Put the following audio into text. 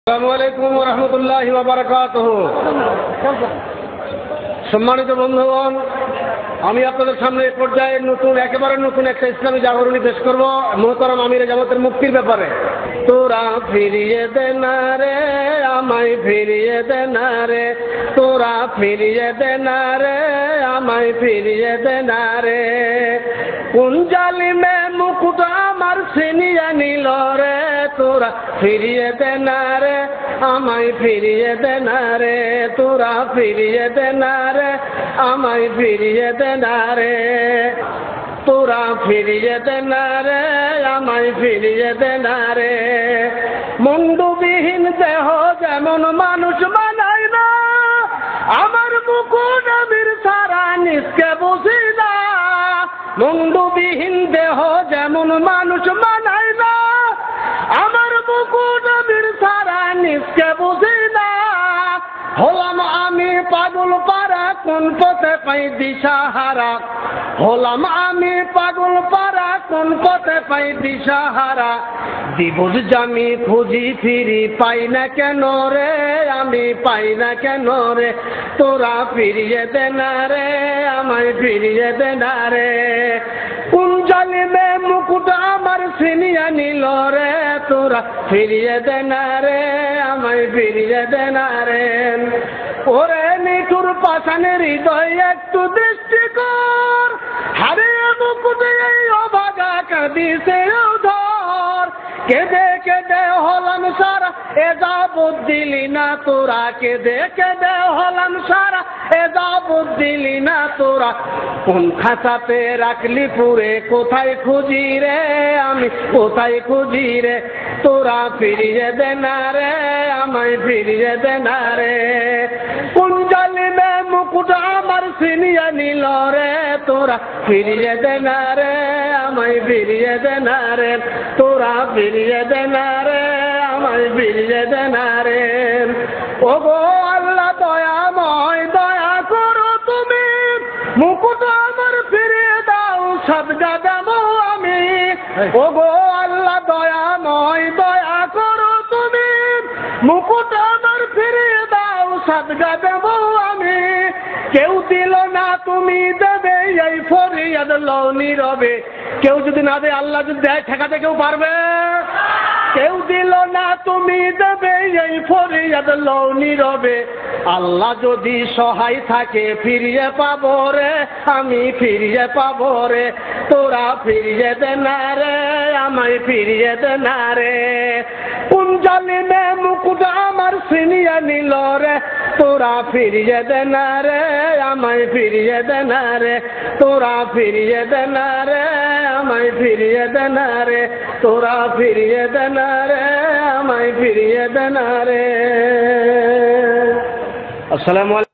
আসসালামু আলাইকুম ওয়া রাহমাতুল্লাহি ওয়া বারাকাতুহু। সম্মানিত বন্ধুগণ, আমি আপনাদের সামনে এই পর্যায়ে একেবারে নতুন একটা ইসলামী জাগরণী পেশ করব মুহতারাম আমিরে জামাতের মুক্তির ব্যাপারে। তোরা ফিরিয়ে দে না রে, আমায় ফিরিয়ে দে না রে, তোরা ফিরিয়ে দে না রে, আমায় ফিরিয়ে দে না রে। কোন জালিমে মুকুট আমার ছিনিয়ে নিল রে, তোরা ফিরিয়ে দে না রে, আমায় ফিরিয়ে দে না রে, তোরা ফিরিয়ে দে না রে, আমায় ফিরিয়ে দে না রে, তোরা ফিরিয়ে দে না রে, আমায় ফিরিয়ে দে না রে। মুন্ডবিহীন দেহ যেমন মানুষ বানায় না, আমার মুকুট আমির সারা নিজকে বুঝি না। মুন্ডবিহীন দেহ যেমন মানুষ বানায় না, আমার মুকুট আমির সারা নিজকে বুঝি না। হলাম আমি পাগল পারা, কোন পথে পাই দিশাহারা। হলাম আমি পাগল পারা, কোন পথে পাই দিশাহারা। দিবস জামি খুঁজি ফিরি পাই না কেন রে, আমি পাই না কেন রে, তোরা ফিরিয়ে দে না রে, আমায় ফিরিয়ে দে না রে। কোন জালিমে মুকুট আমার ছিনিয়ে নিল রে, তোরা ফিরিয়ে দে না রে, আমায় ফিরিয়ে দে না রে। ওরে নিঠুর পাষাণের হৃদয় একটু দৃষ্টি কর, হারিয়ে মুকুটে এই অভাগা কাঁদিছে ধর। কেঁদে কেঁদে হলাম সারা, এ যাবত দিলি না তোরা, কেঁদে কেঁদে হলাম সারা, এ যাবত দিলি না তোরা। কোন খাঁচাতে রাখলি পুরে, কোথায় খুঁজি রে, আমি কোথায় খুঁজি রে, তোরা ফিরিয়ে দে না রে, আমায় ফিরিয়ে দে না রে। কোন জালিমে মুকুট আমার ছিনিয়ে নিল রে, তোরা ফিরিয়ে দে না রে, আমায় ফিরিয়ে দে না রে, তোরা ফিরিয়ে দে না রে, আমায় ফিরিয়ে দে না রে। ওগো আল্লাহ দয়াময়, দয়া করো তুমি, মুকুট আমার ফিরিয়ে দাও, সাদগা দেবো আমি। ওগো আল্লাহ দয়াময়, দয়া করো তুমি, মুকুট আমার ফিরিয়ে দাও, সাদগা দেবো আমি। কেউ দিল না তুমি দেবে, এই ফরিয়াদ লও নীরবে। কেউ যদি না দেয়, আল্লাহ যদি দেয়, ঠেকাতে কেউ পারবে? কেউ দিল না তুমি দেবে, এই ফরিয়াদ লও নীরবে। আল্লাহ যদি সহায় থাকে ফিরিয়ে পাবো রে, আমি ফিরিয়ে পাবো রে, তোরা ফিরিয়ে দে না রে, আমায় ফিরিয়ে দে না রে। কোন জালিমে মুকুট আমার ছিনিয়ে নিল রে, তোরা ফিরিয়ে দে না রে, আমায় ফিরিয়ে দে না রে, তোরা ফিরিয়ে দে না রে, আমায় ফিরিয়ে দে না রে, তোরা ফিরিয়ে দে না রে, আমায় ফিরিয়ে দে না রে। আসসালামু আলাইকুম।